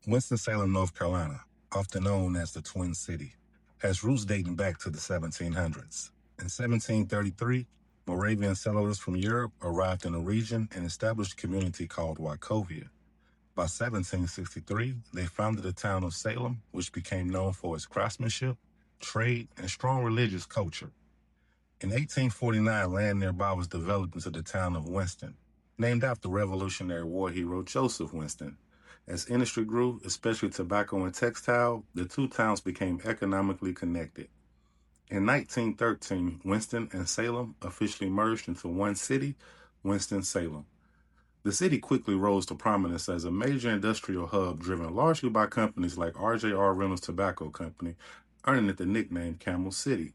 Winston-Salem, North Carolina, often known as the Twin City, has roots dating back to the 1700s. In 1733, Moravian settlers from Europe arrived in the region and established a community called Wachovia. By 1763, they founded the town of Salem, which became known for its craftsmanship, trade, and strong religious culture. In 1849, land nearby was developed into the town of Winston, named after Revolutionary War hero Joseph Winston. As industry grew, especially tobacco and textile, the two towns became economically connected. In 1913, Winston and Salem officially merged into one city, Winston-Salem. The city quickly rose to prominence as a major industrial hub driven largely by companies like RJR Reynolds Tobacco Company, earning it the nickname Camel City.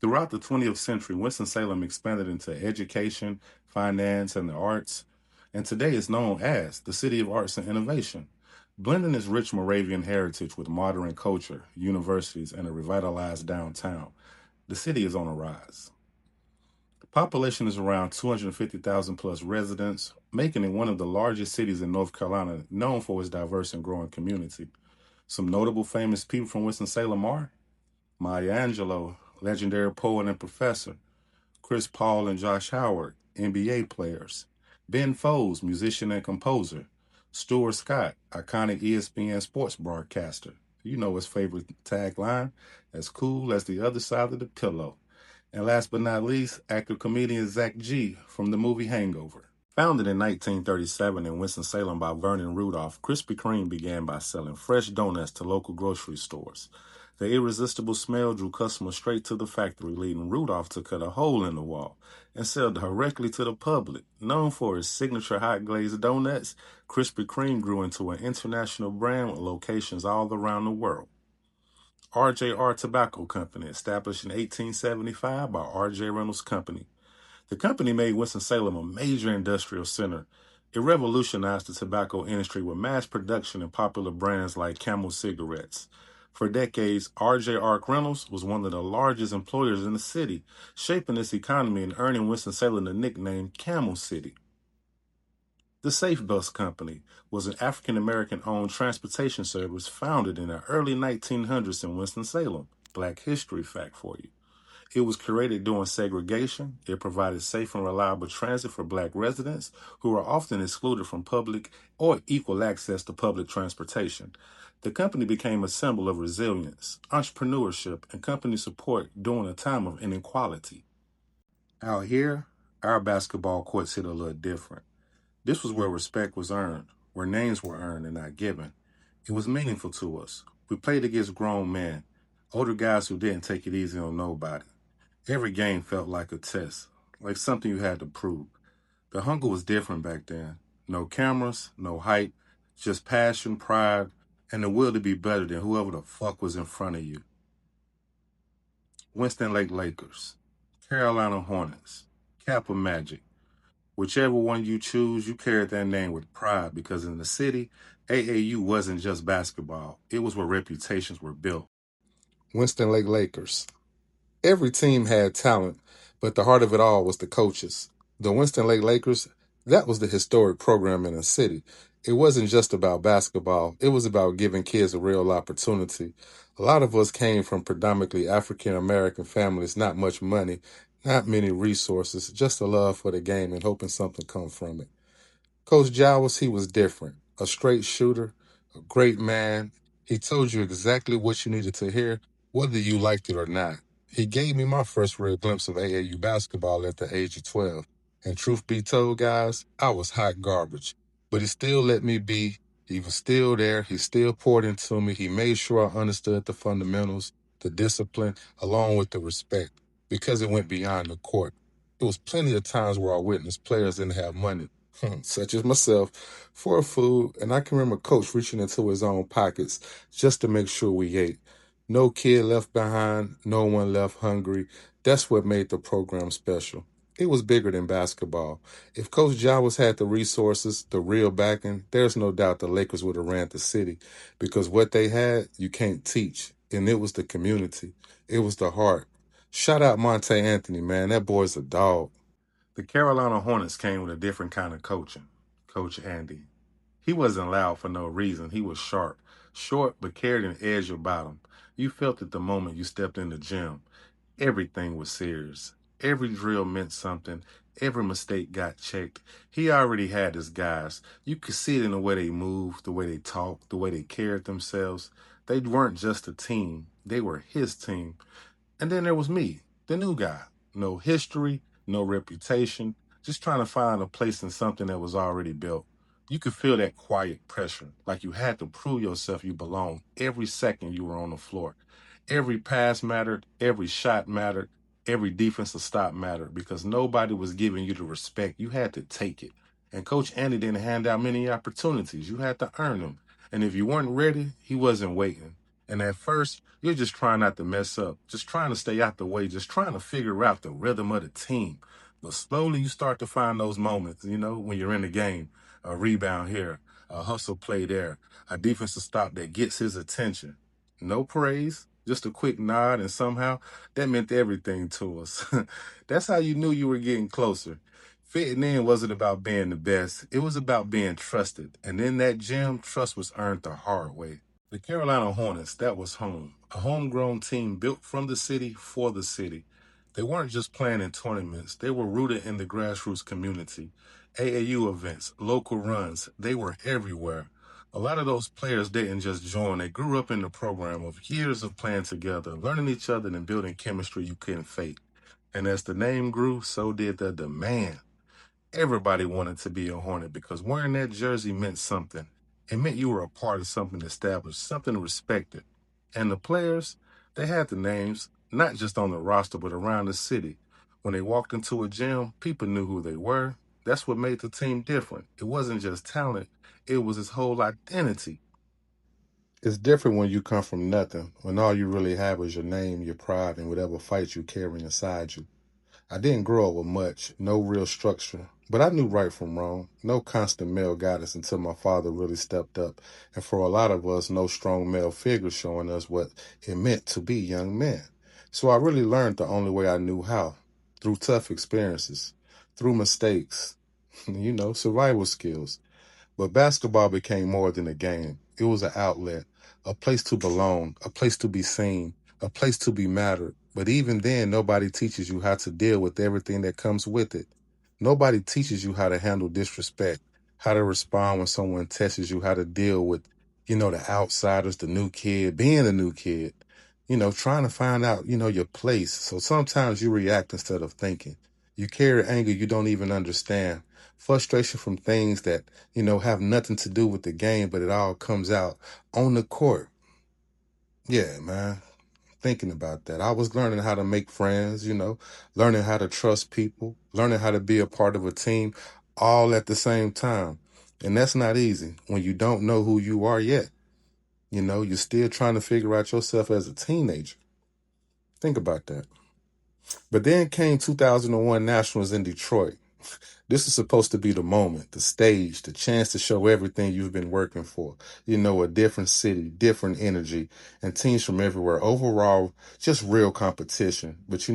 Throughout the 20th century, Winston-Salem expanded into education, finance, and the arts, and today is known as the City of Arts and Innovation. Blending its rich Moravian heritage with modern culture, universities, and a revitalized downtown, the city is on a rise. The population is around 250,000 plus residents, making it one of the largest cities in North Carolina, known for its diverse and growing community. Some notable famous people from Winston-Salem are Maya Angelou, legendary poet and professor; Chris Paul and Josh Howard, NBA players; Ben Folds, musician and composer; Stuart Scott, iconic ESPN sports broadcaster. You know his favorite tagline, as cool as the other side of the pillow. And last but not least, actor-comedian Zach G. from the movie Hangover. Founded in 1937 in Winston-Salem by Vernon Rudolph, Krispy Kreme began by selling fresh donuts to local grocery stores. The irresistible smell drew customers straight to the factory, leading Rudolph to cut a hole in the wall and sell directly to the public. Known for its signature hot glazed donuts, Krispy Kreme grew into an international brand with locations all around the world. RJR Tobacco Company, established in 1875 by R.J. Reynolds Company. The company made Winston-Salem a major industrial center. It revolutionized the tobacco industry with mass production and popular brands like Camel cigarettes. For decades, R.J. Ark Reynolds was one of the largest employers in the city, shaping its economy and earning Winston-Salem the nickname Camel City. The Safe Bus Company was an African-American-owned transportation service founded in the early 1900s in Winston-Salem. Black history fact for you. It was created during segregation. It provided safe and reliable transit for black residents who were often excluded from public or equal access to public transportation. The company became a symbol of resilience, entrepreneurship, and company support during a time of inequality. Out here, our basketball courts hit a little different. This was where respect was earned, where names were earned and not given. It was meaningful to us. We played against grown men, older guys who didn't take it easy on nobody. Every game felt like a test, like something you had to prove. The hunger was different back then. No cameras, no hype, just passion, pride, and the will to be better than whoever the fuck was in front of you. Winston Lake Lakers, Carolina Hornets, Kappa Magic. Whichever one you choose, you carried that name with pride because in the city, AAU wasn't just basketball. It was where reputations were built. Winston Lake Lakers. Every team had talent, but the heart of it all was the coaches. The Winston Lake Lakers, that was the historic program in the city. It wasn't just about basketball. It was about giving kids a real opportunity. A lot of us came from predominantly African-American families, not much money, not many resources, just a love for the game and hoping something come from it. Coach Giles, he was different. A straight shooter, a great man. He told you exactly what you needed to hear, whether you liked it or not. He gave me my first real glimpse of AAU basketball at the age of 12. And truth be told, guys, I was hot garbage. But he still let me be. He was still there. He still poured into me. He made sure I understood the fundamentals, the discipline, along with the respect, because it went beyond the court. There was plenty of times where I witnessed players didn't have money, such as myself, for food, and I can remember Coach reaching into his own pockets just to make sure we ate. No kid left behind, no one left hungry. That's what made the program special. It was bigger than basketball. If Coach Giles had the resources, the real backing, there's no doubt the Lakers would have ran the city, because what they had, you can't teach, and it was the community. It was the heart. Shout out Monte Anthony, man. That boy's a dog. The Carolina Hornets came with a different kind of coaching. Coach Andy. He wasn't loud for no reason. He was sharp, short, but carried an edge about him. You felt it the moment you stepped in the gym. Everything was serious. Every drill meant something. Every mistake got checked. He already had his guys. You could see it in the way they moved, the way they talked, the way they carried themselves. They weren't just a team. They were his team. And then there was me, the new guy. No history, no reputation, just trying to find a place in something that was already built. You could feel that quiet pressure, like you had to prove yourself you belonged every second you were on the floor. Every pass mattered, every shot mattered, every defensive stop mattered because nobody was giving you the respect. You had to take it. And Coach Andy didn't hand out many opportunities. You had to earn them. And if you weren't ready, he wasn't waiting. And at first, you're just trying not to mess up, just trying to stay out the way, just trying to figure out the rhythm of the team. But slowly you start to find those moments, when you're in the game, a rebound here, a hustle play there, a defensive stop that gets his attention. No praise, just a quick nod, and somehow that meant everything to us. That's how you knew you were getting closer. Fitting in wasn't about being the best. It was about being trusted. And in that gym, trust was earned the hard way. The Carolina Hornets, that was home. A homegrown team built from the city for the city. They weren't just playing in tournaments. They were rooted in the grassroots community. AAU events, local runs, they were everywhere. A lot of those players didn't just join. They grew up in the program of years of playing together, learning each other and building chemistry you couldn't fake. And as the name grew, so did the demand. Everybody wanted to be a Hornet because wearing that jersey meant something. It meant you were a part of something established, something respected. And the players, they had the names, not just on the roster, but around the city. When they walked into a gym, people knew who they were. That's what made the team different. It wasn't just talent, it was his whole identity. It's different when you come from nothing, when all you really have is your name, your pride, and whatever fight you carry inside you. I didn't grow up with much, no real structure, but I knew right from wrong. No constant male guidance until my father really stepped up. And for a lot of us, no strong male figure showing us what it meant to be young men. So I really learned the only way I knew how, through tough experiences, through mistakes, survival skills. But basketball became more than a game. It was an outlet, a place to belong, a place to be seen, a place to be mattered. But even then, nobody teaches you how to deal with everything that comes with it. Nobody teaches you how to handle disrespect, how to respond when someone tests you, how to deal with, the outsiders, the new kid, being a new kid, trying to find out, your place. So sometimes you react instead of thinking. You carry anger you don't even understand, frustration from things that have nothing to do with the game, but it all comes out on the court. Yeah, man. Thinking about that. I was learning how to make friends, learning how to trust people, learning how to be a part of a team all at the same time. And that's not easy when you don't know who you are yet. You're still trying to figure out yourself as a teenager. Think about that. But then came 2001 Nationals in Detroit. This is supposed to be the moment, the stage, the chance to show everything you've been working for. A different city, different energy, and teams from everywhere. Overall, just real competition. But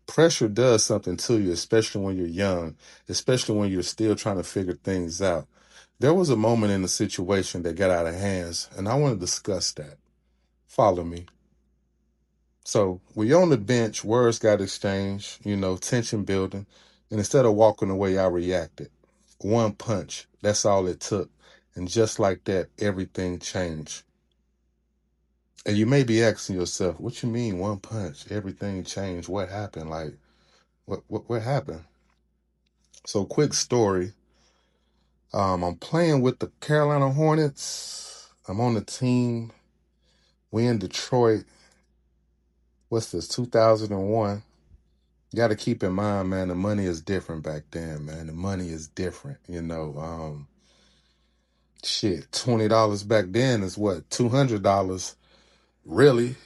pressure does something to you, especially when you're young, especially when you're still trying to figure things out. There was a moment in the situation that got out of hands, and I want to discuss that. Follow me. So we on the bench, words got exchanged, tension building. And instead of walking away, I reacted. One punch, that's all it took. And just like that, everything changed. And you may be asking yourself, what you mean one punch, everything changed? What happened? Like, what happened? So quick story. I'm playing with the Carolina Hornets. I'm on the team. We in Detroit. What's this, 2001? You got to keep in mind, man, the money is different back then, man. The money is different, shit, $20 back then is what, $200, really,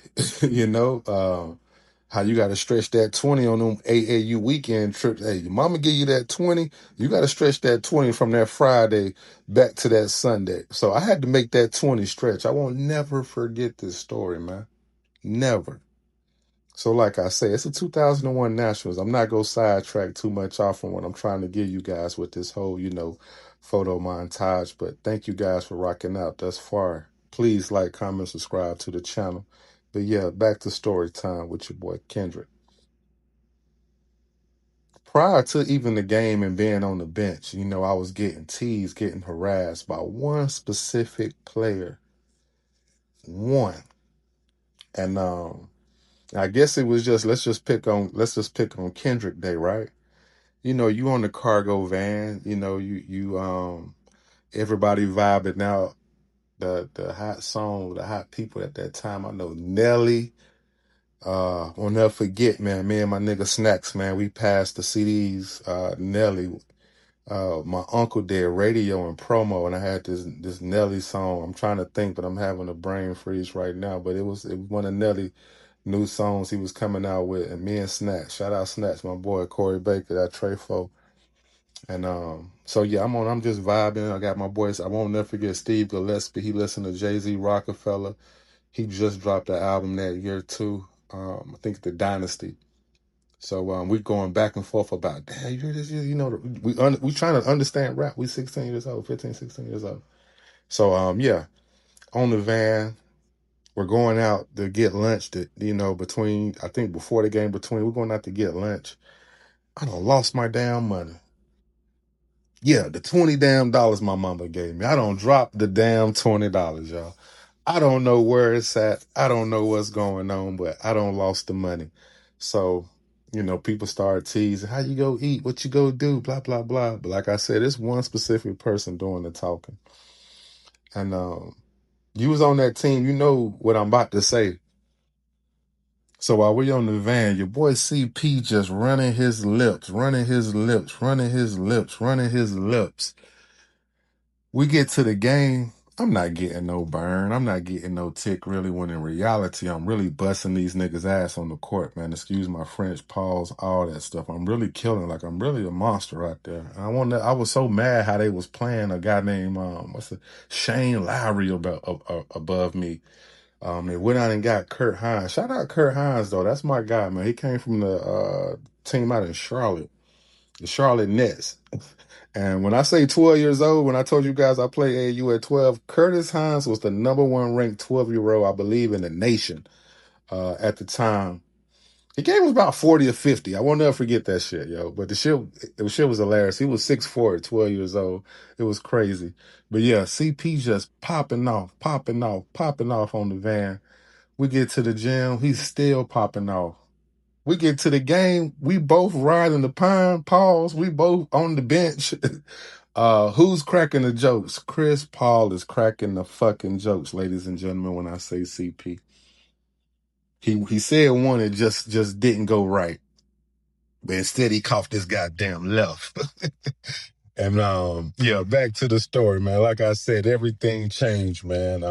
how you got to stretch that 20 on them AAU weekend trips. Hey, your mama give you that 20, you got to stretch that 20 from that Friday back to that Sunday. So I had to make that 20 stretch. I won't never forget this story, man. Never. So like I say, it's a 2001 Nationals. I'm not going to sidetrack too much off from what I'm trying to give you guys with this whole, photo montage. But thank you guys for rocking out thus far. Please like, comment, subscribe to the channel. But yeah, back to story time with your boy Kendrick. Prior to even the game and being on the bench, you know, I was getting teased, getting harassed by one specific player. One. And I guess it was just let's just pick on Kendrick Day, right? You know, you on the cargo van, you know, you everybody vibing out the hot song, the hot people at that time. I know Nelly. I'll never forget, man. Me and my nigga Snacks, man, we passed the CDs. Nelly, my uncle did radio and promo, and I had this Nelly song. I'm trying to think, but I'm having a brain freeze right now. But it was one of Nelly new songs he was coming out with, and me and Snacks, shout out Snacks, my boy Corey Baker, that Trefo. And so yeah, I'm just vibing. I got my boys. I won't never forget Steve Gillespie. He listened to Jay-Z Rockefeller. He just dropped an album that year too. I think The Dynasty. So we going back and forth about, damn, you hear this? You know, we trying to understand rap. We 16 years old, 15, 16 years old. So yeah, on the van, we're going out to get lunch. You know, between I think before the game, we're going out to get lunch. I done lost my damn money. Yeah, the $20 damn my mama gave me. I don't drop the damn $20, y'all. I don't know where it's at. I don't know what's going on, but I don't lost the money. So, you know, people start teasing, how you go eat? What you go do? Blah, blah, blah. But like I said, it's one specific person doing the talking. And you was on that team, you know what I'm about to say. So while we're on the van, your boy CP just running his lips, running his lips, running his lips, running his lips. We get to the game. I'm not getting no burn. I'm not getting no tick really when in reality, I'm really busting these niggas ass on the court, man. Excuse my French, pause, all that stuff. I'm really killing, like I'm really a monster out there. I was so mad how they was playing a guy named, Shane Lowry above me. They went out and got Kurt Hines. Shout out Kurt Hines though. That's my guy, man. He came from the team out in Charlotte, the Charlotte Nets. And when I say 12 years old, when I told you guys I played AAU at 12, Curtis Hines was the -- ranked 12-year-old, I believe, in the nation at the time. The game was about 40 or 50. I won't never forget that shit, yo. But the shit was hilarious. He was 6'4", 12 years old. It was crazy. But yeah, CP just popping off, popping off, popping off on the van. We get to the gym, he's still popping off. We get to the game, we both riding the pine, pause, we both on the bench. Who's cracking the jokes? Chris Paul is cracking the fucking jokes, ladies and gentlemen, when I say CP. He said one that just didn't go right. But instead he coughed his goddamn left. And yeah, back to the story, man. Like I said, everything changed, man.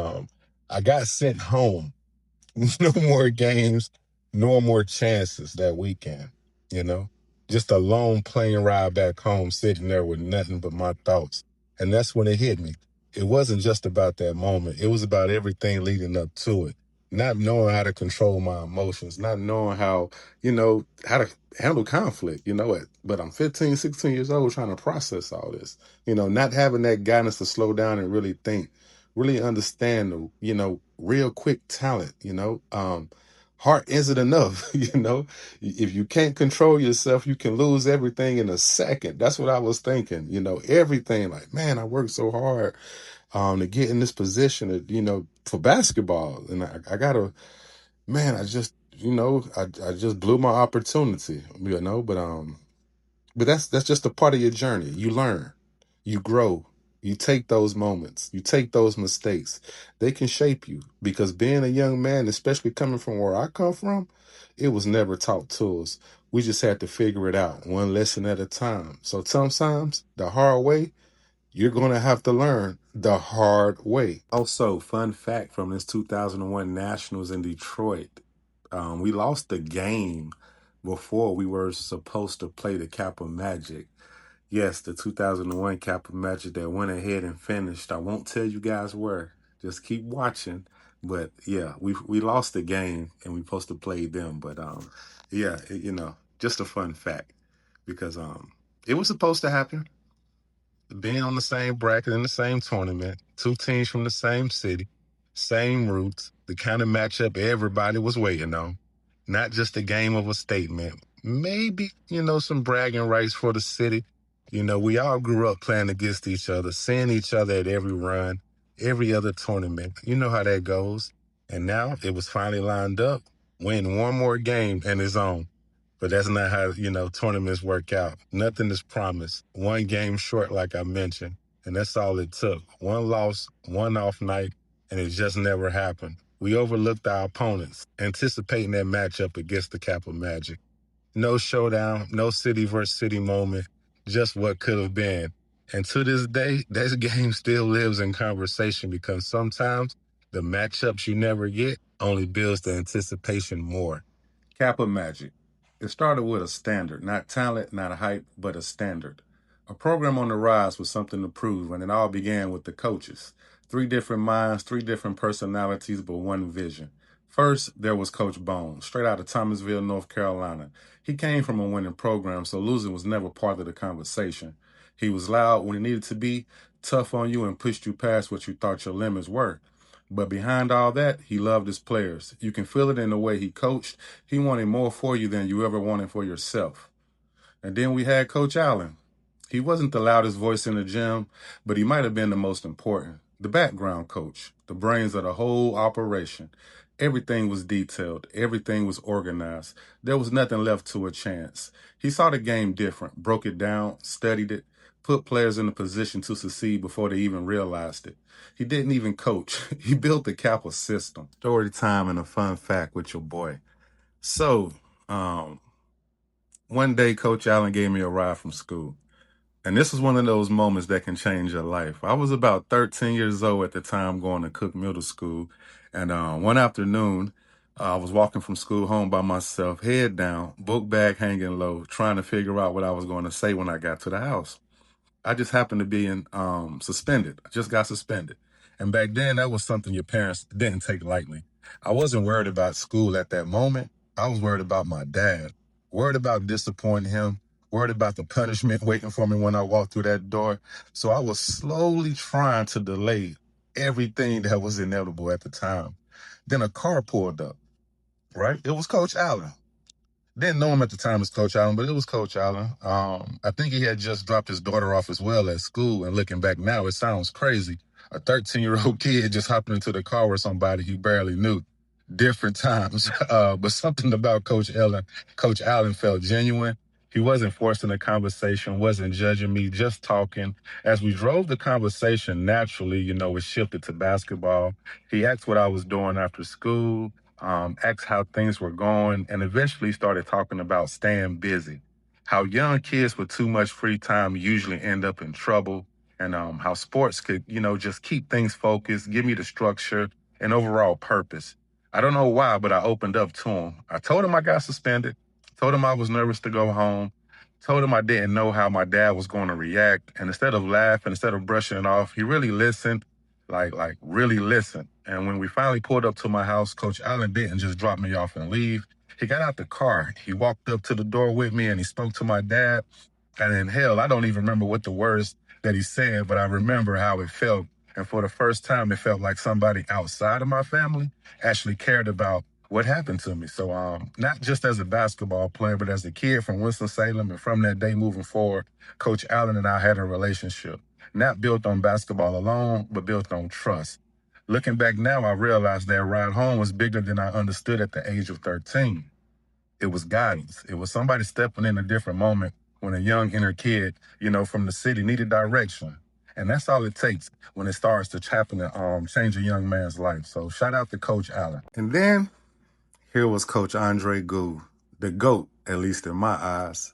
I got sent home. No more games, no more chances that weekend, you know? Just a long plane ride back home, sitting there with nothing but my thoughts. And that's when it hit me. It wasn't just about that moment. It was about everything leading up to it. Not knowing how to control my emotions, not knowing how, how to handle conflict, But I'm 15, 16 years old trying to process all this, not having that guidance to slow down and really think, really understand the, real quick talent, heart isn't enough, If you can't control yourself, you can lose everything in a second. That's what I was thinking, everything. Like, man, I worked so hard to get in this position, for basketball. And I gotta, man, I just, I just blew my opportunity, but that's just a part of your journey. You learn, you grow, you take those moments, you take those mistakes. They can shape you, because being a young man, especially coming from where I come from, it was never taught to us. We just had to figure it out one lesson at a time. So sometimes the hard way, you're going to have to learn the hard way. Also, fun fact from this 2001 Nationals in Detroit, we lost the game before we were supposed to play the Kappa Magic. Yes, the 2001 Kappa Magic that went ahead and finished. I won't tell you guys where. Just keep watching. But yeah, we lost the game and we supposed to play them. But yeah, just a fun fact, because it was supposed to happen. being on the same bracket in the same tournament, two teams from the same city, same roots, the kind of matchup everybody was waiting on. Not just a game of a statement. Maybe, some bragging rights for the city. We all grew up playing against each other, seeing each other at every run, every other tournament. You know how that goes. And now it was finally lined up. Win one more game and it's on. But that's not how, tournaments work out. Nothing is promised. One game short, like I mentioned. And that's all it took. One loss, one off night, and it just never happened. We overlooked our opponents, anticipating that matchup against the Kappa Magic. No showdown, no city versus city moment, just what could have been. And to this day, that game still lives in conversation because sometimes the matchups you never get only builds the anticipation more. Kappa Magic. It started with a standard, not talent, not hype, but a standard. A program on the rise with something to prove, and it all began with the coaches. 3 different minds, 3 different personalities, but one vision. First, there was Coach Bone, straight out of Thomasville, North Carolina. He came from a winning program, so losing was never part of the conversation. He was loud when he needed to be, tough on you, and pushed you past what you thought your limits were. But behind all that, he loved his players. You can feel it in the way he coached. He wanted more for you than you ever wanted for yourself. And then we had Coach Allen. He wasn't the loudest voice in the gym, but he might have been the most important. The background coach, the brains of the whole operation. Everything was detailed. Everything was organized. There was nothing left to a chance. He saw the game different, broke it down, studied it, put players in a position to succeed before they even realized it. He didn't even coach. He built the Kappa system. Story time and a fun fact with your boy. So, one day Coach Allen gave me a ride from school. And this is one of those moments that can change your life. I was about 13 years old at the time going to Cook Middle School. And one afternoon, I was walking from school home by myself, head down, book bag hanging low, trying to figure out what I was going to say when I got to the house. I just happened to be suspended. I just got suspended. And back then, that was something your parents didn't take lightly. I wasn't worried about school at that moment. I was worried about my dad, worried about disappointing him, worried about the punishment waiting for me when I walked through that door. So I was slowly trying to delay everything that was inevitable at the time. Then a car pulled up, right? It was Coach Allen. Didn't know him at the time as Coach Allen, but it was Coach Allen. I think he had just dropped his daughter off as well at school. And looking back now, it sounds crazy. A 13-year-old kid just hopping into the car with somebody he barely knew. Different times. But something about Coach Allen felt genuine. He wasn't forcing a conversation, wasn't judging me, just talking. As we drove the conversation naturally, it shifted to basketball. He asked what I was doing after school, asked how things were going, and eventually started talking about staying busy. How young kids with too much free time usually end up in trouble, and how sports could, just keep things focused, give me the structure and overall purpose. I don't know why, but I opened up to him. I told him I got suspended, told him I was nervous to go home, told him I didn't know how my dad was going to react. And instead of laughing, instead of brushing it off, he really listened, like really listened. And when we finally pulled up to my house, Coach Allen didn't just drop me off and leave. He got out the car. He walked up to the door with me and he spoke to my dad. And in hell, I don't even remember what the words that he said, but I remember how it felt. And for the first time, it felt like somebody outside of my family actually cared about what happened to me. So not just as a basketball player, but as a kid from Winston-Salem, and from that day moving forward, Coach Allen and I had a relationship, not built on basketball alone, but built on trust. Looking back now, I realized that ride home was bigger than I understood at the age of 13. It was guidance. It was somebody stepping in a different moment when a young inner kid, from the city needed direction. And that's all it takes when it starts to happen to change a young man's life. So shout out to Coach Allen. And then here was Coach Andre Gould, the GOAT, at least in my eyes.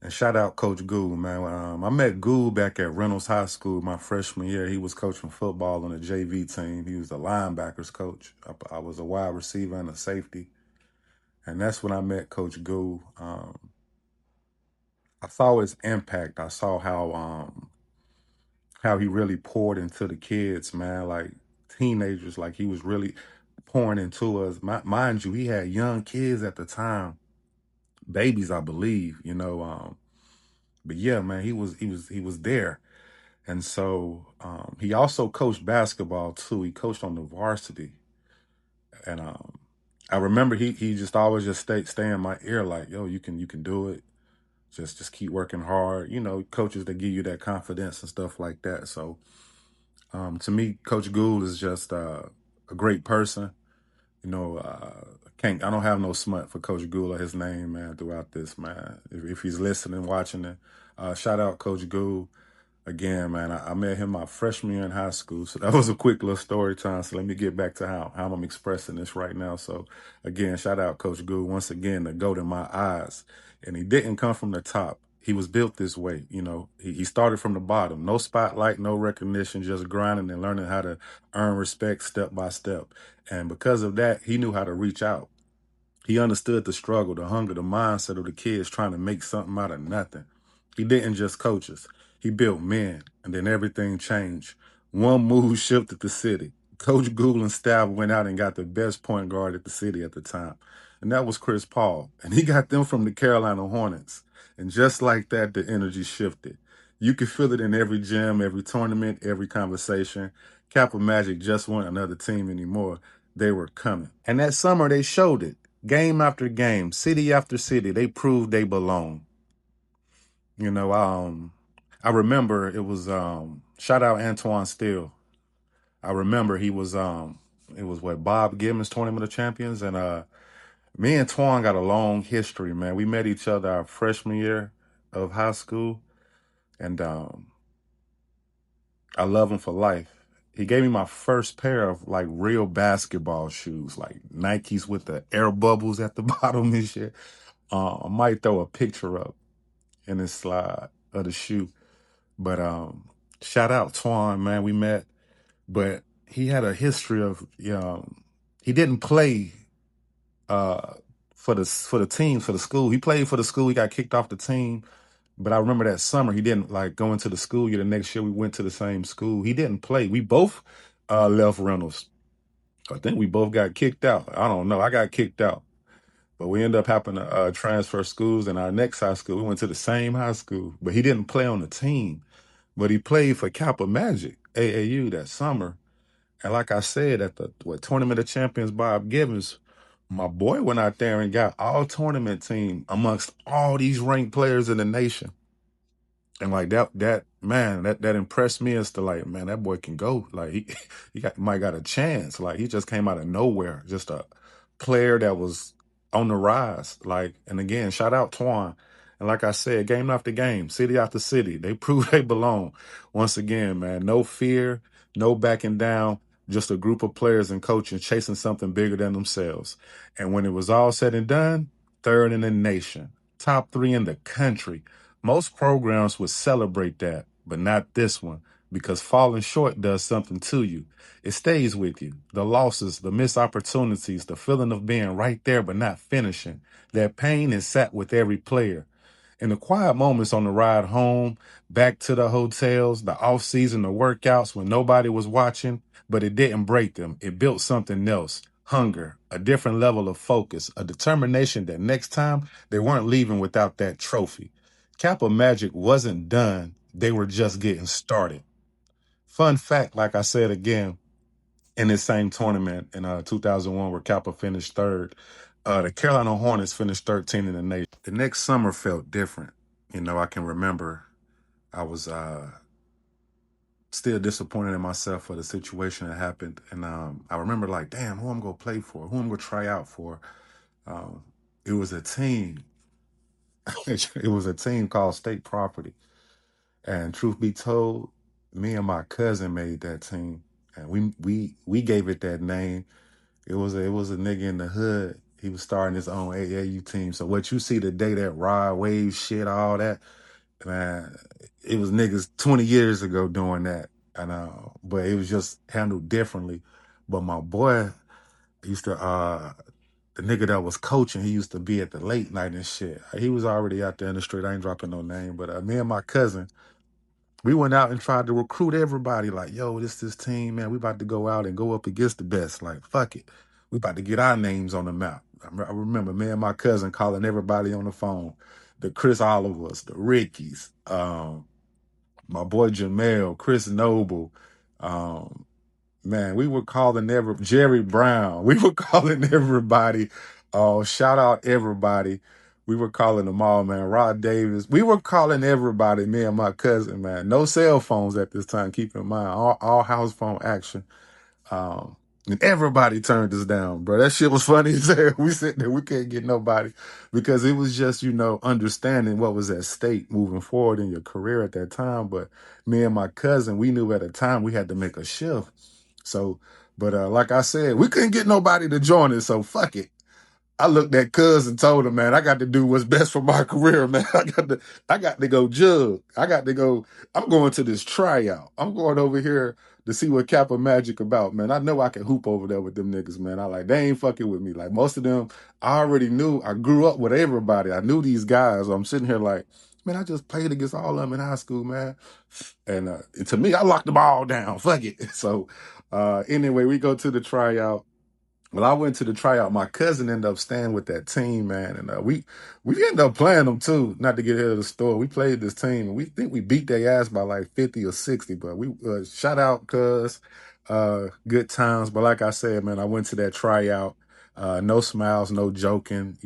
And shout out Coach Gould, man. I met Gould back at Reynolds High School my freshman year. He was coaching football on the JV team. He was the linebackers coach. I was a wide receiver and a safety. And that's when I met Coach Gould. I saw his impact. I saw how he really poured into the kids, man, like teenagers, like he was really pouring into us. Mind you, he had young kids at the time, babies, I believe, But yeah, man, he was there. And so he also coached basketball too. He coached on the varsity. And I remember he just always just stay in my ear like, yo, you can do it. Just keep working hard. You know, coaches that give you that confidence and stuff like that. So to me, Coach Gould is just a great person. You know, I don't have no smut for Coach Gould or his name, man, throughout this, man. If he's listening, watching it, shout out Coach Gould. Again, man, I met him my freshman year in high school. So that was a quick little story time. So let me get back to how I'm expressing this right now. So again, shout out Coach Gould. Once again, the GOAT in my eyes. And he didn't come from the top. He was built this way. You know, he started from the bottom. No spotlight, no recognition, just grinding and learning how to earn respect step by step. And because of that, he knew how to reach out. He understood the struggle, the hunger, the mindset of the kids trying to make something out of nothing. He didn't just coach us. He built men, and then everything changed. One move shifted the city. Coach Gould and staff went out and got the best point guard at the city at the time, and that was Chris Paul. And he got them from the Carolina Hornets. And just like that, the energy shifted. You could feel it in every gym, every tournament, every conversation. Kappa Magic just weren't another team anymore. They were coming. And that summer, they showed it. Game after game, city after city, they proved they belong. You know, I remember it was shout out Antoine Steele. I remember it was what Bob Gibbons Tournament of Champions, and me and Twan got a long history, man. We met each other our freshman year of high school, and I love him for life. He gave me my first pair of like real basketball shoes, like Nikes with the air bubbles at the bottom and shit. I might throw a picture up in this slide of the shoe. But shout out Twan, man. We met, but he had a history of he didn't play for the team, for the school. He played for the school. He got kicked off the team. But I remember that summer he didn't like go into the school year. The next year we went to the same school. He didn't play. We both left Reynolds. I think we both got kicked out. I don't know. I got kicked out. But we ended up having to transfer schools. And our next high school, we went to the same high school. But he didn't play on the team. But he played for Kappa Magic, AAU, that summer. And like I said, at the Tournament of Champions, Bob Gibbons, my boy went out there and got all tournament team amongst all these ranked players in the nation. And like that man, that impressed me as to like, man, that boy can go. Like he might got a chance. Like he just came out of nowhere, just a player that was on the rise. Like, and again, shout out Twan. And like I said, game after game, city after city, they prove they belong. Once again, man, no fear, no backing down, just a group of players and coaching chasing something bigger than themselves. And when it was all said and done, third in the nation, top 3 in the country. Most programs would celebrate that, but not this one, because falling short does something to you. It stays with you. The losses, the missed opportunities, the feeling of being right there but not finishing. That pain is sat with every player. In the quiet moments on the ride home, back to the hotels, the off season, the workouts when nobody was watching, but it didn't break them. It built something else. Hunger, a different level of focus, a determination that next time they weren't leaving without that trophy. Kappa Magic wasn't done. They were just getting started. Fun fact, like I said again, in this same tournament in 2001 where Kappa finished third, the Carolina Hornets finished 13 in the nation. The next summer felt different. You know, I can remember I was still disappointed in myself for the situation that happened. And I remember like, damn, who I'm going to play for? Who I'm going to try out for? It was a team. It was a team called State Property. And truth be told, me and my cousin made that team. And we gave it that name. It was a nigga in the hood. He was starting his own AAU team. So what you see today, that Rod Wave shit, all that, man, it was niggas 20 years ago doing that. And but it was just handled differently. But my boy used to the nigga that was coaching, he used to be at the late night and shit. He was already out there in the street. I ain't dropping no name, but me and my cousin, we went out and tried to recruit everybody. Like, yo, this team, man. We about to go out and go up against the best. Like, fuck it. We about to get our names on the map. I remember me and my cousin calling everybody on the phone. the Chris Olivers, the Rickies, my boy Jamel, Chris Noble, um, man, we were calling Jerry Brown. We were calling everybody. Shout out everybody. We were calling them all, man. Rod Davis. We were calling everybody, me and my cousin, man. No cell phones at this time, keep in mind. All house phone action. And everybody turned us down, bro. That shit was funny as hell. We sitting there, we couldn't get nobody because it was just, understanding what was at stake moving forward in your career at that time. But me and my cousin, we knew at the time we had to make a shift. So, but like I said, we couldn't get nobody to join us, so fuck it. I looked at Cuz and told him, man, I got to do what's best for my career, man. I got to go jug. I'm going to this tryout. I'm going over here to see what Kappa Magic about, man. I know I can hoop over there with them niggas, man. They ain't fucking with me. Like most of them, I already knew. I grew up with everybody. I knew these guys. I'm sitting here like, man, I just played against all of them in high school, man. And to me, I locked them all down. Fuck it. So anyway, we go to the tryout. Well, I went to the tryout. My cousin ended up staying with that team, man, and we ended up playing them too. Not to get ahead of the story, we played this team, and we think we beat their ass by like 50 or 60. But we shout out, cuz good times. But like I said, man, I went to that tryout. No smiles, no joking,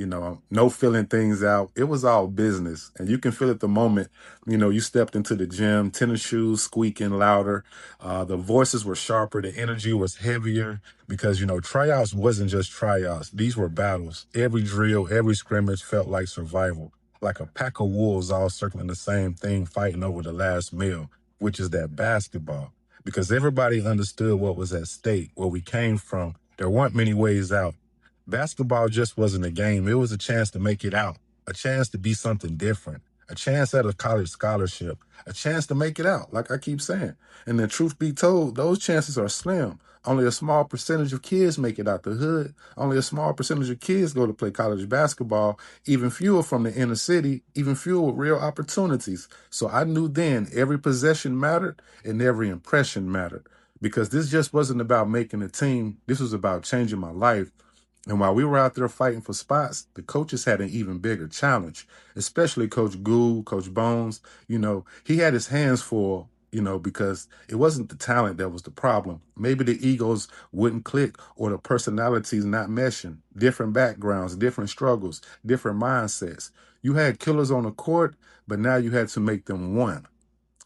no filling things out. It was all business, and you can feel it the moment. You stepped into the gym, tennis shoes squeaking louder. The voices were sharper. The energy was heavier because, tryouts wasn't just tryouts. These were battles. Every drill, every scrimmage felt like survival, like a pack of wolves all circling the same thing, fighting over the last meal, which is that basketball. Because everybody understood what was at stake, where we came from. There weren't many ways out. Basketball just wasn't a game. It was a chance to make it out, a chance to be something different, a chance at a college scholarship, a chance to make it out, like I keep saying. And the truth be told, those chances are slim. Only a small percentage of kids make it out the hood. Only a small percentage of kids go to play college basketball, even fewer from the inner city, even fewer with real opportunities. So I knew then every possession mattered and every impression mattered because this just wasn't about making a team. This was about changing my life. And while we were out there fighting for spots, the coaches had an even bigger challenge, especially Coach Gould, Coach Bones. He had his hands full, because it wasn't the talent that was the problem. Maybe the egos wouldn't click or the personalities not meshing. Different backgrounds, different struggles, different mindsets. You had killers on the court, but now you had to make them one.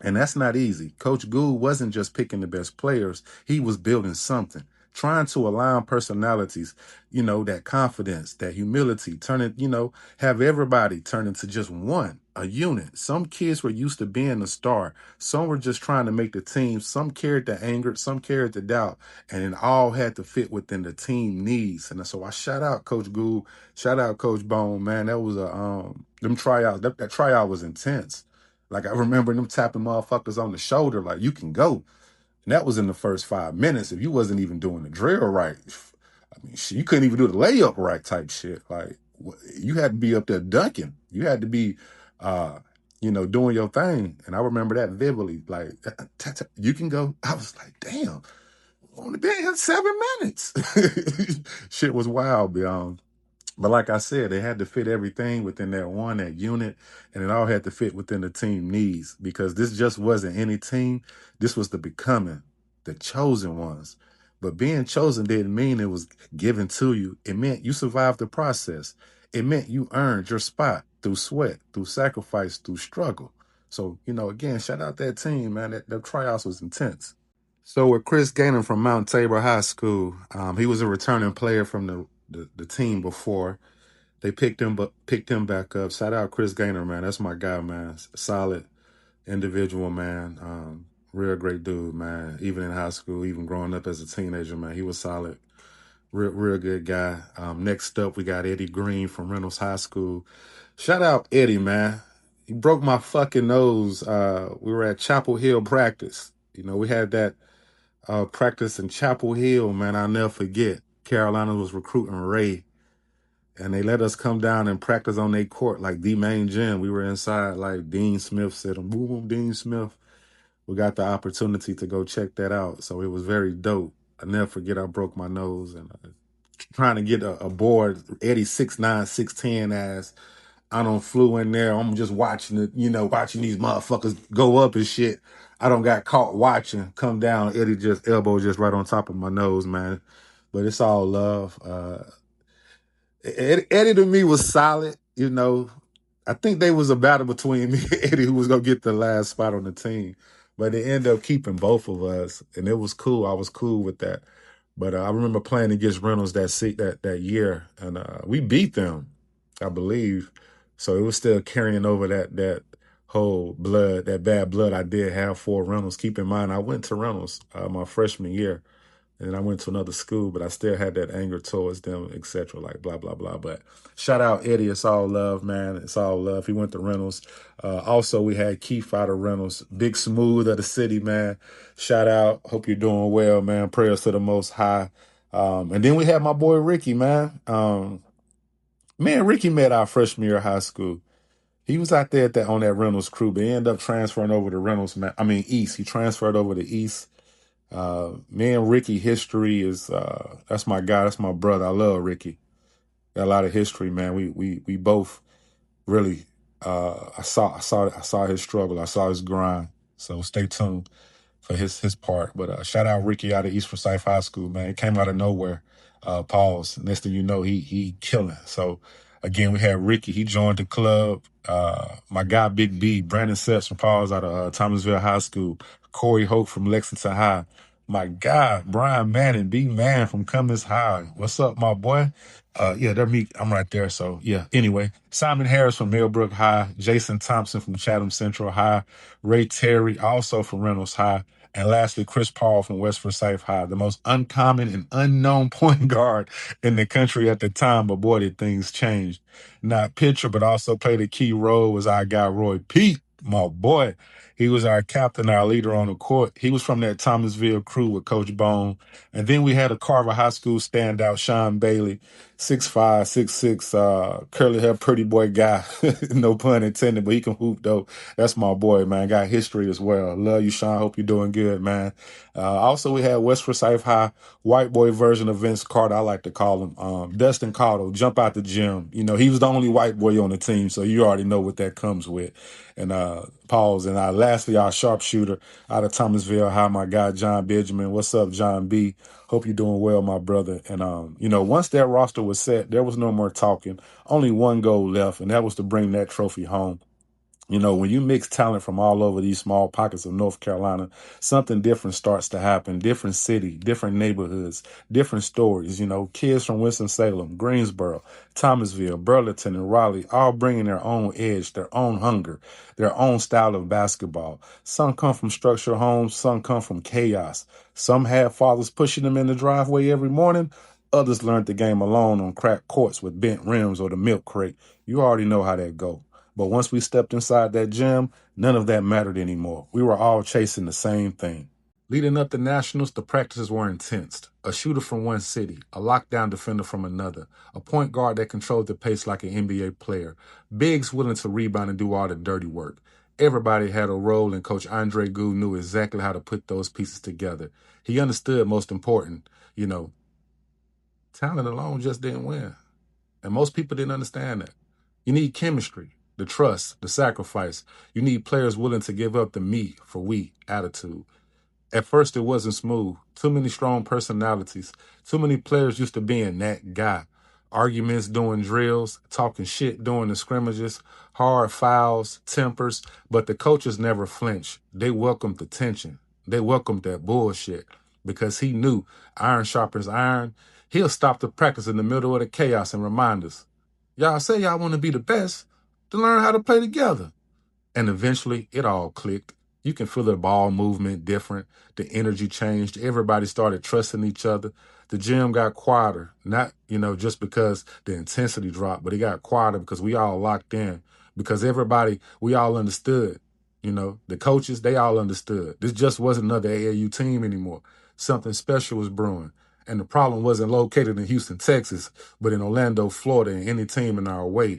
And that's not easy. Coach Gould wasn't just picking the best players. He was building something, trying to align personalities, that confidence, that humility, have everybody turn into just one, a unit. Some kids were used to being a star. Some were just trying to make the team. Some carried the anger, some carried the doubt, and it all had to fit within the team needs. And so I shout out Coach Gould, shout out Coach Bone, man. That was them tryouts. That tryout was intense. Like I remember them tapping motherfuckers on the shoulder, like you can go. And that was in the first 5 minutes. If you wasn't even doing the drill right, you couldn't even do the layup right type shit. Like you had to be up there dunking. You had to be, doing your thing. And I remember that vividly. Like you can go. I was like, damn, only been here 7 minutes. Shit was wild, beyond. But like I said, they had to fit everything within that unit, and it all had to fit within the team needs because this just wasn't any team. This was the becoming, the chosen ones. But being chosen didn't mean it was given to you. It meant you survived the process. It meant you earned your spot through sweat, through sacrifice, through struggle. So, again, shout out that team, man. That tryouts was intense. So with Chris Gaynor from Mount Tabor High School, he was a returning player from the team before. They picked him back up. Shout out Chris Gaynor, man. That's my guy, man. Solid individual, man. Real great dude, man. Even in high school, even growing up as a teenager, man, he was solid. Real good guy. Next up, we got Eddie Green from Reynolds High School. Shout out Eddie, man. He broke my fucking nose. We were at Chapel Hill practice. We had that practice in Chapel Hill, man. I'll never forget. Carolina was recruiting Ray. And they let us come down and practice on their court, like the main gym. We were inside, like Dean Smith said, boom, boom, Dean Smith. We got the opportunity to go check that out. So it was very dope. I never forget I broke my nose and trying to get a board, Eddie 6'9", 6'10" ass, I don't flew in there. I'm just watching it, watching these motherfuckers go up and shit. I don't got caught watching, come down. Eddie just elbow just right on top of my nose, man. But it's all love. Eddie to me was solid, I think they was a battle between me and Eddie who was gonna get the last spot on the team. But they ended up keeping both of us, and it was cool. I was cool with that. But I remember playing against Reynolds that year, and we beat them, I believe. So it was still carrying over that whole blood, that bad blood I did have for Reynolds. Keep in mind, I went to Reynolds my freshman year. And then I went to another school, but I still had that anger towards them, etc. Like blah, blah, blah. But shout out Eddie. It's all love, man. It's all love. He went to Reynolds. Also, we had Keith out of Reynolds. Big Smooth of the city, man. Shout out. Hope you're doing well, man. Prayers to the Most High. And then we had my boy Ricky, man. Me and Ricky met our freshman year of high school. He was out there on that Reynolds crew, but he ended up transferring over to Reynolds, East. He transferred over to East. Me and Ricky history is that's my guy, that's my brother. I love Ricky. Got a lot of history, man. We both really I saw his struggle. I saw his grind. So stay tuned for his part. But shout out Ricky out of East Forsyth High School, man. He came out of nowhere. Pause. Next thing you know, he killing. So again, we had Ricky. He joined the club. My guy Big B, Brandon Sets from Pause out of Thomasville High School. Corey Hope from Lexington High. My guy, Brian Manning, B-Man from Cummins High. What's up, my boy? Yeah, they're me. I'm right there. So, yeah. Anyway, Simon Harris from Millbrook High. Jason Thompson from Chatham Central High. Ray Terry, also from Reynolds High. And lastly, Chris Paul from West Forsyth High, the most uncommon and unknown point guard in the country at the time. But boy, did things change. Not pitcher, but also played a key role was our guy, Roy Pete, my boy. He was our captain, our leader on the court. He was from that Thomasville crew with Coach Bone. And then we had a Carver High School standout, Sean Bailey, 6'5", 6'6", curly hair, pretty boy guy. No pun intended, but he can hoop, though. That's my boy, man. Got history as well. Love you, Sean. Hope you're doing good, man. Also, we had West Forsyth High, white boy version of Vince Carter, I like to call him. Dustin Cotto, jump out the gym. He was the only white boy on the team, so you already know what that comes with. And pause. And lastly, our sharpshooter out of Thomasville High, my guy, John Benjamin. What's up, John B? Hope you're doing well, my brother. And, once that roster was set, there was no more talking. Only one goal left, and that was to bring that trophy home. When you mix talent from all over these small pockets of North Carolina, something different starts to happen. Different city, different neighborhoods, different stories. Kids from Winston-Salem, Greensboro, Thomasville, Burlington, and Raleigh, all bringing their own edge, their own hunger, their own style of basketball. Some come from structured homes, some come from chaos. Some had fathers pushing them in the driveway every morning. Others learned the game alone on cracked courts with bent rims or the milk crate. You already know how that go. But once we stepped inside that gym, none of that mattered anymore. We were all chasing the same thing. Leading up to nationals, the practices were intense. A shooter from one city, a lockdown defender from another, a point guard that controlled the pace like an NBA player, bigs willing to rebound and do all the dirty work. Everybody had a role, and Coach Andre Gould knew exactly how to put those pieces together. He understood, most important, talent alone just didn't win. And most people didn't understand that. You need chemistry, the trust, the sacrifice. You need players willing to give up the me for we attitude. At first, it wasn't smooth. Too many strong personalities. Too many players used to being that guy. Arguments during drills, talking shit during the scrimmages, hard fouls, tempers. But the coaches never flinched. They welcomed the tension. They welcomed that bullshit because he knew iron sharpens iron. He'll stop the practice in the middle of the chaos and remind us, y'all say y'all want to be the best, to learn how to play together. And eventually, it all clicked. You can feel the ball movement different. The energy changed. Everybody started trusting each other. The gym got quieter, not, just because the intensity dropped, but it got quieter because we all locked in. Because we all understood. The coaches, they all understood. This just wasn't another AAU team anymore. Something special was brewing. And the problem wasn't located in Houston, Texas, but in Orlando, Florida, and any team in our way.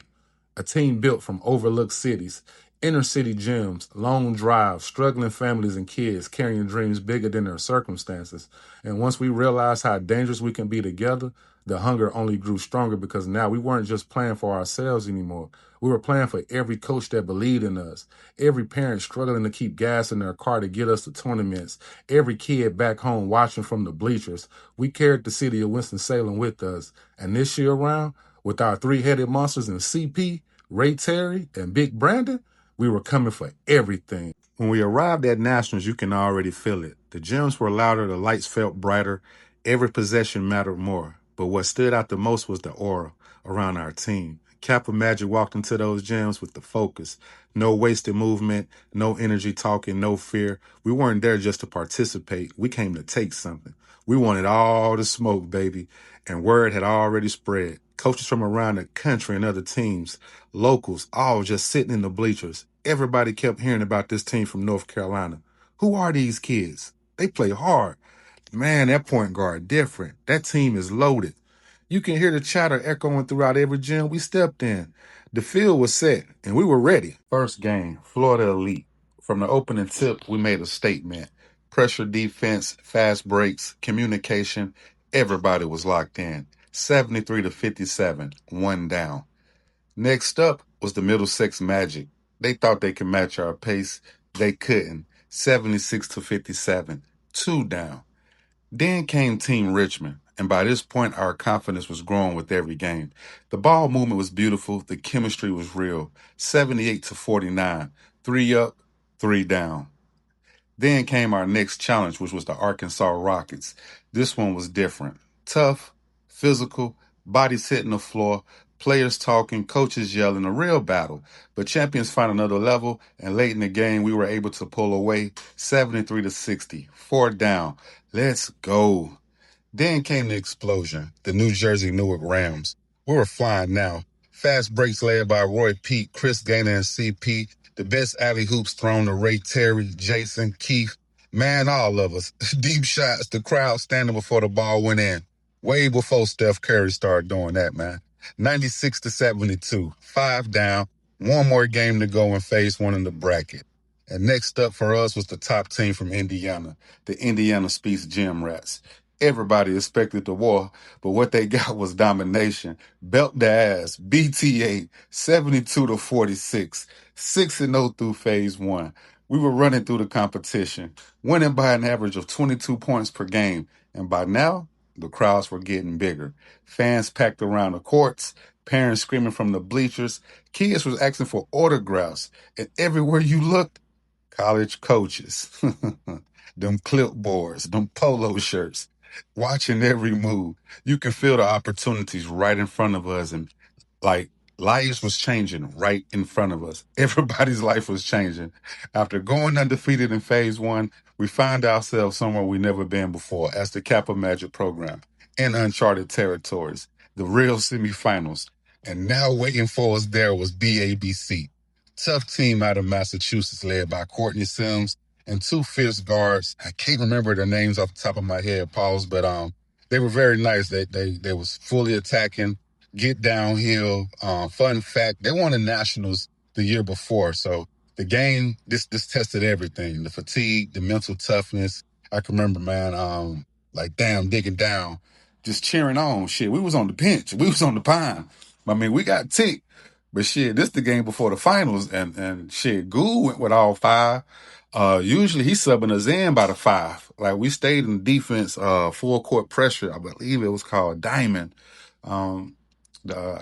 A team built from overlooked cities, inner city gyms, long drives, struggling families and kids carrying dreams bigger than their circumstances. And once we realized how dangerous we can be together, the hunger only grew stronger because now we weren't just playing for ourselves anymore. We were playing for every coach that believed in us, every parent struggling to keep gas in their car to get us to tournaments, every kid back home watching from the bleachers. We carried the city of Winston-Salem with us. And this year around, with our three-headed monsters in CP, Ray Terry, and Big Brandon, we were coming for everything. When we arrived at Nationals, you can already feel it. The gyms were louder, the lights felt brighter, every possession mattered more. But what stood out the most was the aura around our team. Kappa Magic walked into those gyms with the focus. No wasted movement, no energy talking, no fear. We weren't there just to participate. We came to take something. We wanted all the smoke, baby. And word had already spread. Coaches from around the country and other teams, locals, all just sitting in the bleachers. Everybody kept hearing about this team from North Carolina. Who are these kids? They play hard. Man, that point guard different. That team is loaded. You can hear the chatter echoing throughout every gym we stepped in. The field was set, and we were ready. First game, Florida Elite. From the opening tip, we made a statement. Pressure defense, fast breaks, communication. Everybody was locked in. 73-57, one down. Next up was the Middlesex Magic. They thought they could match our pace. They couldn't. 76-57, two down. Then came Team Richmond, and by this point, our confidence was growing with every game. The ball movement was beautiful. The chemistry was real. 78-49, three up, three down. Then came our next challenge, which was the Arkansas Rockets. This one was different. Tough, physical, bodies hitting the floor, players talking, coaches yelling, a real battle. But champions found another level, and late in the game, we were able to pull away 73-60, four down. Let's go. Then came the explosion, the New Jersey Newark Rams. We were flying now. Fast breaks led by Roy Pete, Chris Gaynor, and CP. The best alley hoops thrown to Ray Terry, Jason, Keith. Man, all of us. Deep shots, the crowd standing before the ball went in. Way before Steph Curry started doing that, man. 96-72, five down. One more game to go in phase one in the bracket. And next up for us was the top team from Indiana, the Indiana Speaks Gym Rats. Everybody expected the war, but what they got was domination. Belt the ass, BTA, 72-46, 6-0 through phase one. We were running through the competition, winning by an average of 22 points per game. And by now, the crowds were getting bigger. Fans packed around the courts, parents screaming from the bleachers, kids was asking for autographs, and everywhere you looked, college coaches, them clipboards, them polo shirts, watching every move. You can feel the opportunities right in front of us, and like lives was changing right in front of us. Everybody's life was changing. After going undefeated in phase one, we found ourselves somewhere we never been before as the Kappa Magic program in uncharted territories, the real semifinals. And now waiting for us there was BABC. Tough team out of Massachusetts led by Courtney Sims and two fierce guards. I can't remember their names off the top of my head, Pauls, but they were very nice. They was fully attacking, get downhill. Fun fact, they won the Nationals the year before. So the game, this tested everything. The fatigue, the mental toughness. I can remember, man, like damn, digging down, just cheering on. Shit, we was on the bench. We was on the pine. I mean, we got ticked. But shit, this the game before the finals, and shit, Ghoul went with all five. Usually he's subbing us in by the five. Like we stayed in defense, full court pressure. I believe it was called Diamond. I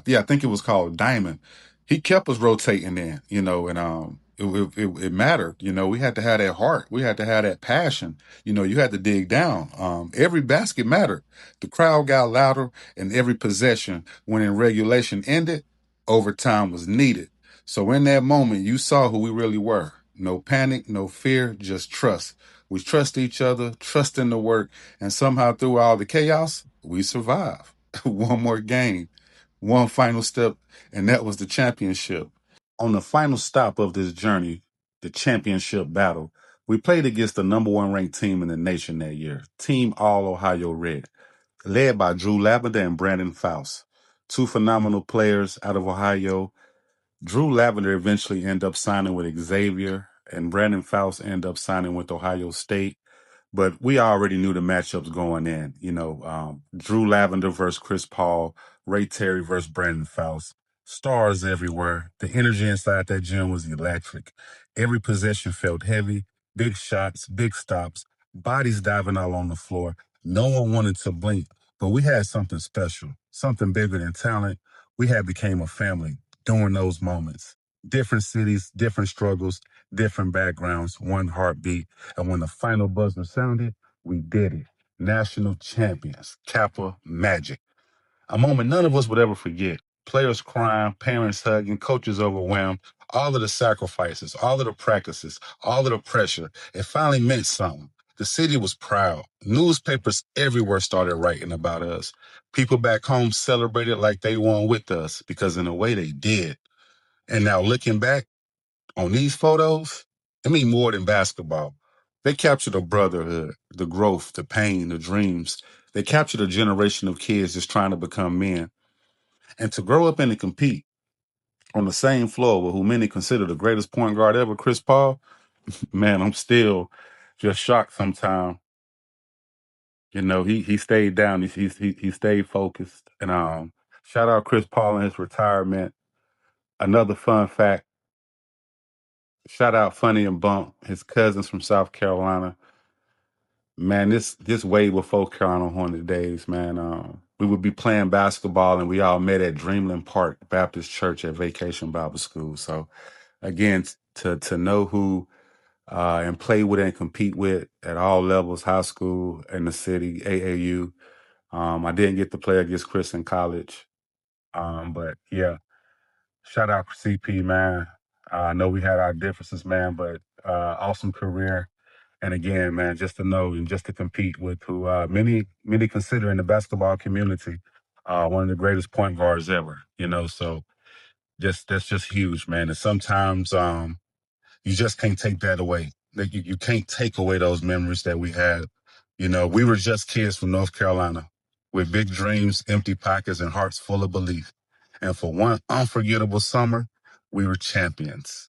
think it was called Diamond. He kept us rotating in, and it mattered. We had to have that heart. We had to have that passion. You had to dig down. Every basket mattered. The crowd got louder, and every possession, when in regulation ended, overtime was needed. So in that moment, you saw who we really were. No panic, no fear, just trust. We trust each other, trust in the work, and somehow through all the chaos, we survived. One more game, one final step, and that was the championship. On the final stop of this journey, the championship battle, we played against the number one ranked team in the nation that year, Team All Ohio Red, led by Drew Lavender and Brandon Faust, two phenomenal players out of Ohio. Drew Lavender eventually ended up signing with Xavier, and Brandon Faust ended up signing with Ohio State. but we already knew the matchups going in. Drew Lavender versus Chris Paul, Ray Terry versus Brandon Faust. Stars everywhere. The energy inside that gym was electric. Every possession felt heavy. Big shots, big stops, bodies diving all on the floor. No one wanted to blink, but we had something special, something bigger than talent. We had became a family during those moments. Different cities, different struggles, different backgrounds, one heartbeat. And when the final buzzer sounded, we did it. National champions, Kappa Magic. A moment none of us would ever forget. Players crying, parents hugging, coaches overwhelmed, all of the sacrifices, all of the practices, all of the pressure. It finally meant something. The city was proud. Newspapers everywhere started writing about us. People back home celebrated like they won with us because in a way they did. And now looking back on these photos, it mean more than basketball. They capture the brotherhood, the growth, the pain, the dreams. They captured a generation of kids just trying to become men. And to grow up and to compete on the same floor with who many consider the greatest point guard ever, Chris Paul, man, I'm still just shocked sometimes. He stayed down. He stayed focused. And shout out Chris Paul and his retirement. Another fun fact, shout out Funny and Bump, his cousins from South Carolina. Man, this way before Carolina Hornet days, man. We would be playing basketball and we all met at Dreamland Park Baptist Church at Vacation Bible School. So again, to know who and play with and compete with at all levels, high school, in the city, AAU. I didn't get to play against Chris in college. But yeah, shout out CP, man. I know we had our differences, man, but awesome career. And again, man, just to know and just to compete with who many consider in the basketball community one of the greatest point guards ever. So just that's just huge, man. And sometimes you just can't take that away. Like you can't take away those memories that we had. We were just kids from North Carolina with big dreams, empty pockets, and hearts full of belief. And for one unforgettable summer, we were champions.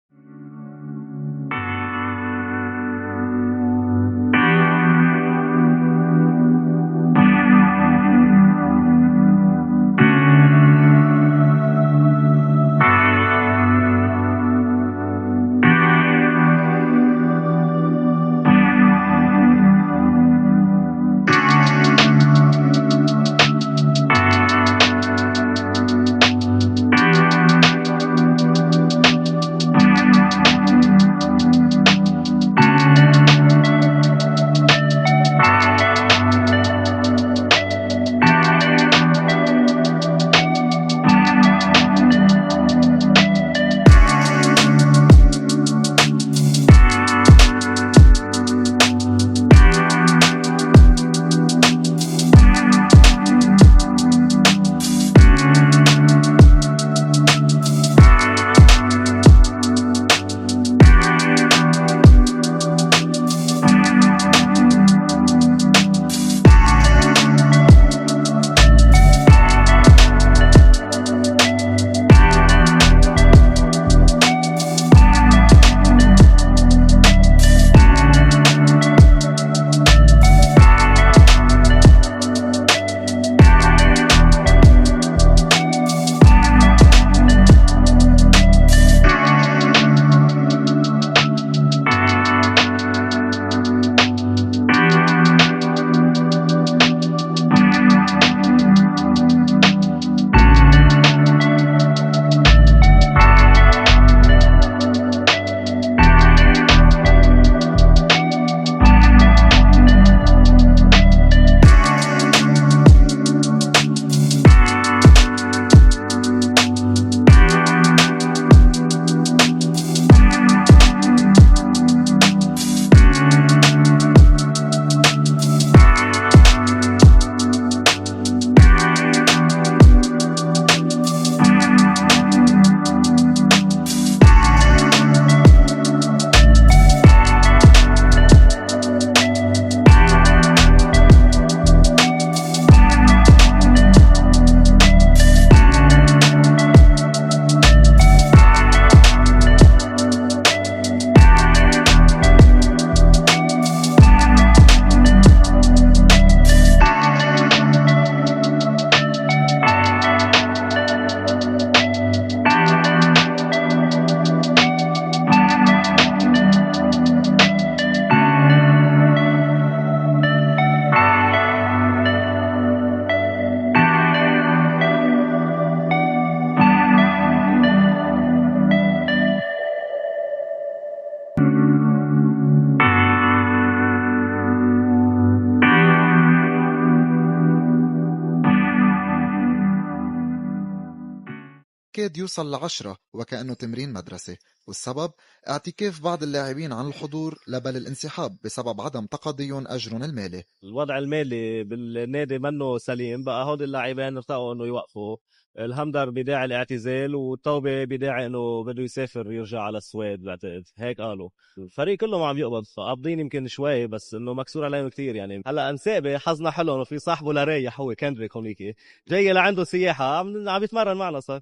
كاد يوصل ل10 وكأنه تمرين مدرسة، والسبب اعتكاف بعض اللاعبين عن الحضور لبل الانسحاب بسبب عدم تقاضيهم أجرهم المالي. الوضع المالي بالنادي منه سليم، بقى هود اللاعبين ارتقوا انه يوقفوا. الهمدر بداعي الاعتزال، والتوبة بداعي انه بده يسافر يرجع على السويد، بعتقد هيك قالوا. الفريق كله ما عم يقبض، قابضين يمكن شوي بس انه مكسور عليهم كتير. يعني هلا انسابه حظنا حلو انه في صاحبه لريح، هو كندريك هونيكي جاي لعنده سياحة، عم يتمرن معنا صار.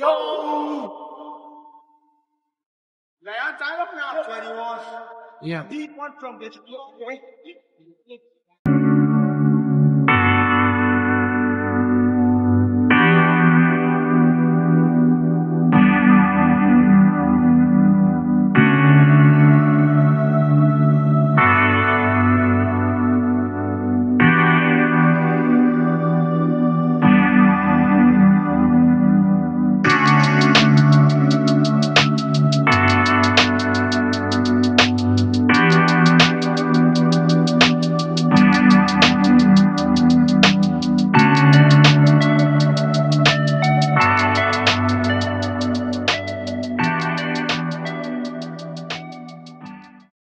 Yo! Lions, I look now, 21. Yeah. Deep one from this.